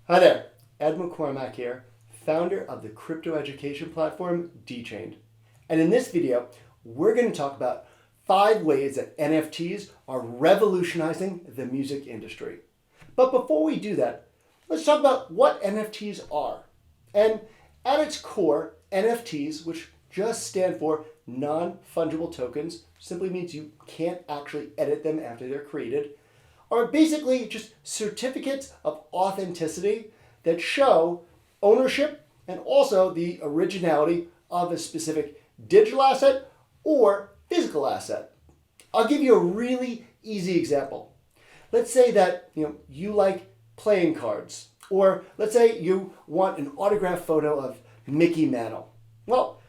Hi there, Ed McCormack here, founder of the crypto education platform Dchained. And in this video, we're going to talk about 5 ways that NFTs are revolutionizing the music industry. But before we do that, let's talk about what NFTs are. And at its core, NFTs, which just stand for non-fungible tokens, simply means you can't actually edit them after they're created, are basically just certificates of authenticity that show ownership and also the originality of a specific digital asset or physical asset. I'll give you a really easy example. Let's say that you like playing cards, or let's say you want an autographed photo of Mickey Mantle. Well,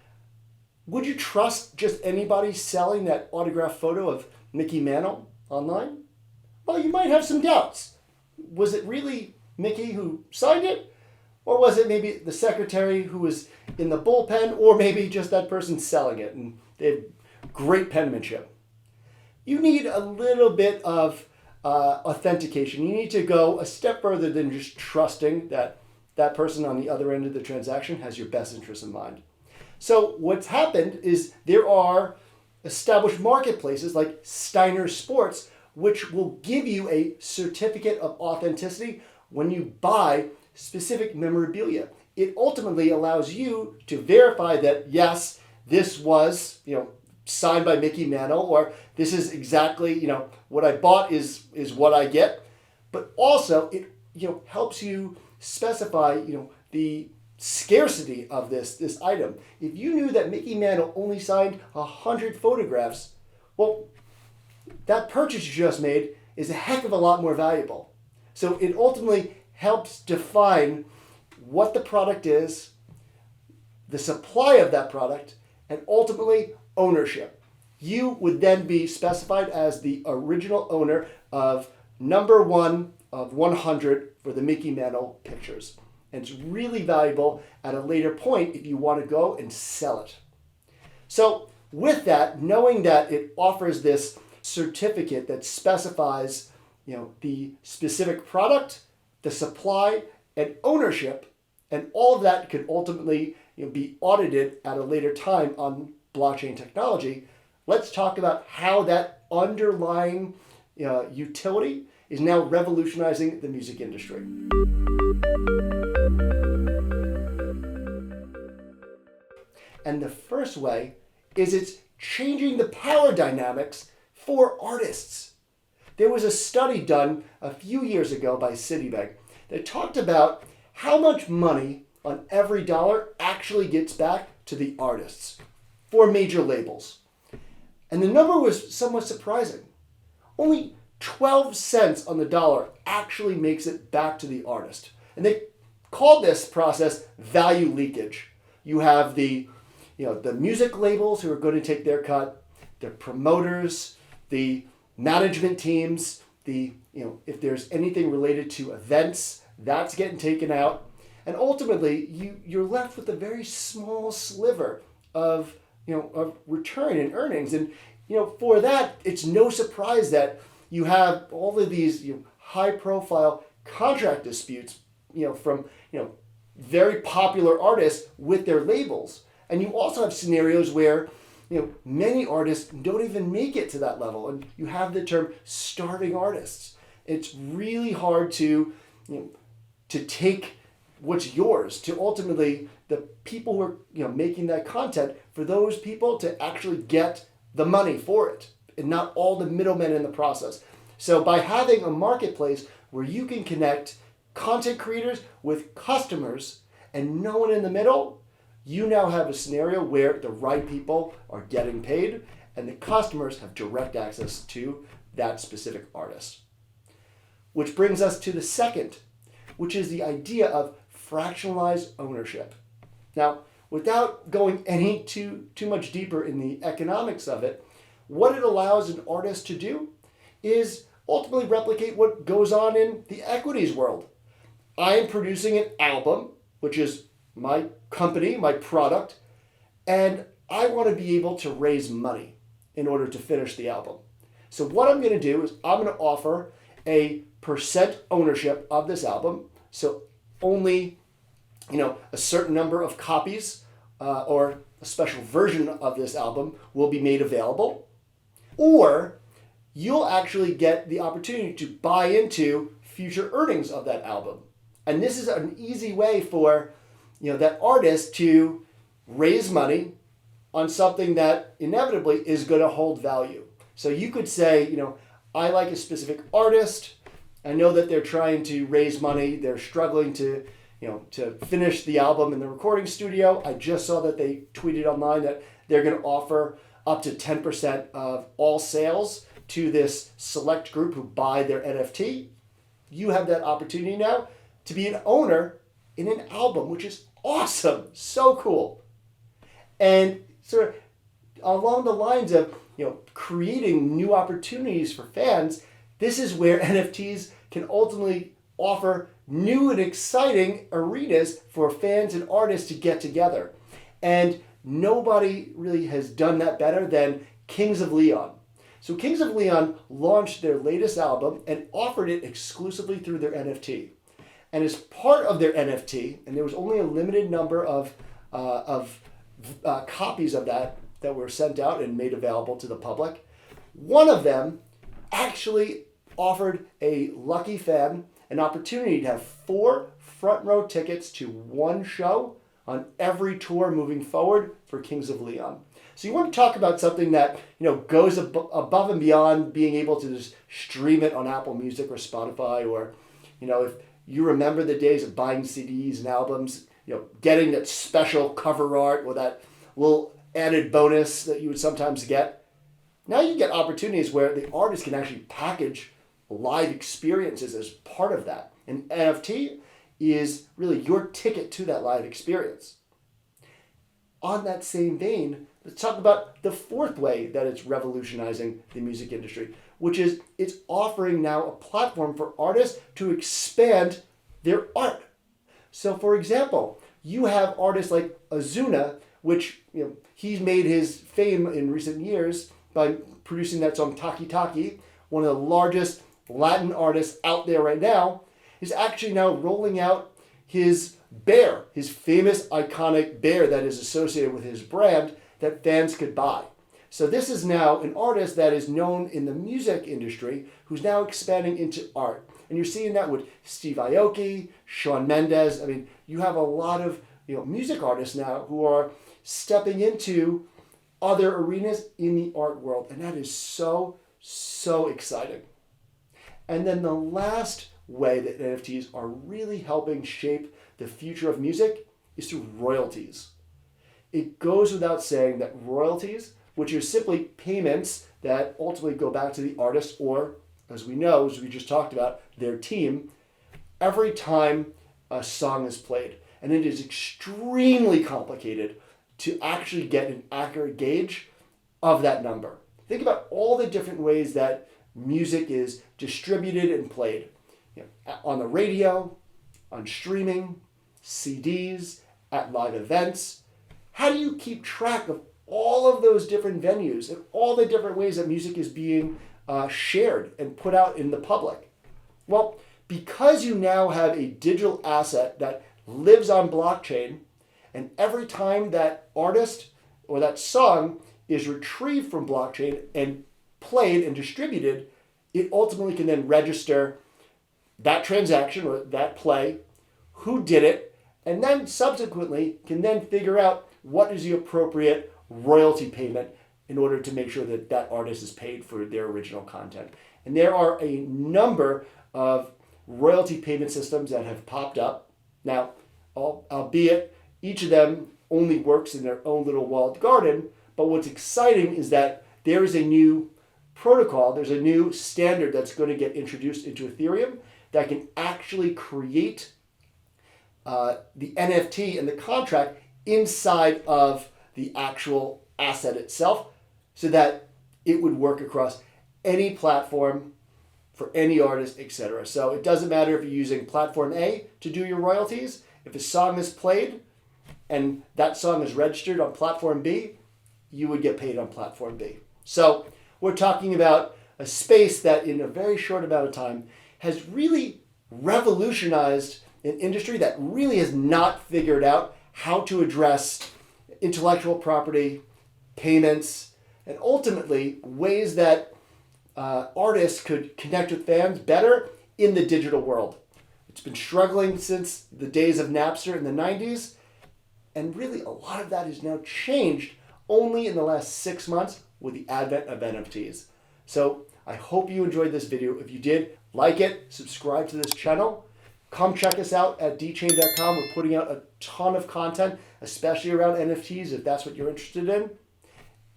would you trust just anybody selling that autographed photo of Mickey Mantle online? Well, you might have some doubts. Was it really Mickey who signed it? Or was it maybe the secretary who was in the bullpen, or maybe just that person selling it and they have great penmanship? You need a little bit of authentication. You need to go a step further than just trusting that that person on the other end of the transaction has your best interest in mind. So what's happened is there are established marketplaces like Steiner Sports, which will give you a certificate of authenticity when you buy specific memorabilia. It ultimately allows you to verify that, yes, this was, signed by Mickey Mantle, or this is exactly, what I bought is what I get. But also it, helps you specify, the scarcity of this item. If you knew that Mickey Mantle only signed 100 photographs, well, that purchase you just made is a heck of a lot more valuable. So it ultimately helps define what the product is, the supply of that product, and ultimately ownership. You would then be specified as the original owner of number 1 of 100 for the Mickey Mantle pictures. And it's really valuable at a later point if you want to go and sell it. So with that, knowing that it offers this certificate that specifies, the specific product, the supply, and ownership, and all of that could ultimately be audited at a later time on blockchain technology. Let's talk about how that underlying utility is now revolutionizing the music industry. And the first way is it's changing the power dynamics for artists. There was a study done a few years ago by Citibank that talked about how much money on every dollar actually gets back to the artists for major labels. And the number was somewhat surprising. Only 12 cents on the dollar actually makes it back to the artist. And they called this process value leakage. You have the music labels who are going to take their cut, the promoters, the management teams, if there's anything related to events, that's getting taken out. And ultimately, you're left with a very small sliver of return and earnings. And for that, it's no surprise that you have all of these high-profile contract disputes, from very popular artists with their labels. And you also have scenarios where many artists don't even make it to that level, and you have the term starving artists. It's really hard to take what's yours, to ultimately the people who are making that content, for those people to actually get the money for it, and not all the middlemen in the process. So by having a marketplace where you can connect content creators with customers and no one in the middle, you now have a scenario where the right people are getting paid and the customers have direct access to that specific artist. Which brings us to the second, which is the idea of fractionalized ownership. Now, without going any too much deeper in the economics of it, what it allows an artist to do is ultimately replicate what goes on in the equities world. I am producing an album, which is my company, my product, and I want to be able to raise money in order to finish the album. So what I'm going to do is I'm going to offer a percent ownership of this album. So only, a certain number of copies or a special version of this album will be made available, or you'll actually get the opportunity to buy into future earnings of that album. And this is an easy way for that artist to raise money on something that inevitably is going to hold value. So you could say, I like a specific artist. I know that they're trying to raise money. They're struggling to finish the album in the recording studio. I just saw that they tweeted online that they're going to offer up to 10% of all sales to this select group who buy their NFT. You have that opportunity now to be an owner in an album, which is awesome. So cool. And sort of along the lines of creating new opportunities for fans, this is where NFTs can ultimately offer new and exciting arenas for fans and artists to get together. And nobody really has done that better than Kings of Leon. So Kings of Leon launched their latest album and offered it exclusively through their NFT. And as part of their NFT, and there was only a limited number of copies of that were sent out and made available to the public, one of them actually offered a lucky fan an opportunity to have 4 front row tickets to one show on every tour moving forward for Kings of Leon. So you want to talk about something that goes above and beyond being able to just stream it on Apple Music or Spotify, or if you remember the days of buying CDs and albums, getting that special cover art or that little added bonus that you would sometimes get. Now you get opportunities where the artist can actually package live experiences as part of that. And NFT is really your ticket to that live experience. On that same vein, let's talk about the fourth way that it's revolutionizing the music industry, which is it's offering now a platform for artists to expand their art. So for example, you have artists like Ozuna, which he's made his fame in recent years by producing that song Taki Taki, one of the largest Latin artists out there right now, is actually now rolling out his bear, his famous iconic bear that is associated with his brand that fans could buy. So this is now an artist that is known in the music industry who's now expanding into art. And you're seeing that with Steve Aoki, Shawn Mendes. I mean, you have a lot of music artists now who are stepping into other arenas in the art world. And that is so, so exciting. And then the last way that NFTs are really helping shape the future of music is through royalties. It goes without saying that royalties, which are simply payments that ultimately go back to the artist or, as we know, as we just talked about, their team, every time a song is played. And it is extremely complicated to actually get an accurate gauge of that number. Think about all the different ways that music is distributed and played. On the radio, on streaming, CDs, at live events. How do you keep track of all of those different venues and all the different ways that music is being shared and put out in the public? Well, because you now have a digital asset that lives on blockchain, and every time that artist or that song is retrieved from blockchain and played and distributed, it ultimately can then register that transaction or that play, who did it, and then subsequently can then figure out what is the appropriate royalty payment in order to make sure that that artist is paid for their original content. And there are a number of royalty payment systems that have popped up. Now, albeit each of them only works in their own little walled garden, but what's exciting is that there is a new protocol, there's a new standard that's going to get introduced into Ethereum that can actually create the NFT and the contract inside of the actual asset itself so that it would work across any platform for any artist, etc. So it doesn't matter if you're using platform A to do your royalties. If a song is played and that song is registered on platform B, you would get paid on platform B. So we're talking about a space that in a very short amount of time has really revolutionized an industry that really has not figured out how to address intellectual property, payments, and ultimately ways that artists could connect with fans better in the digital world. It's been struggling since the days of Napster in the 90s, and really a lot of that has now changed only in the last 6 months with the advent of NFTs. So I hope you enjoyed this video. If you did, like it, subscribe to this channel. Come check us out at Dchained.com. We're putting out a ton of content, especially around NFTs, if that's what you're interested in.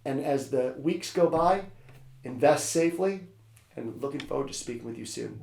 And as the weeks go by, invest safely, and looking forward to speaking with you soon.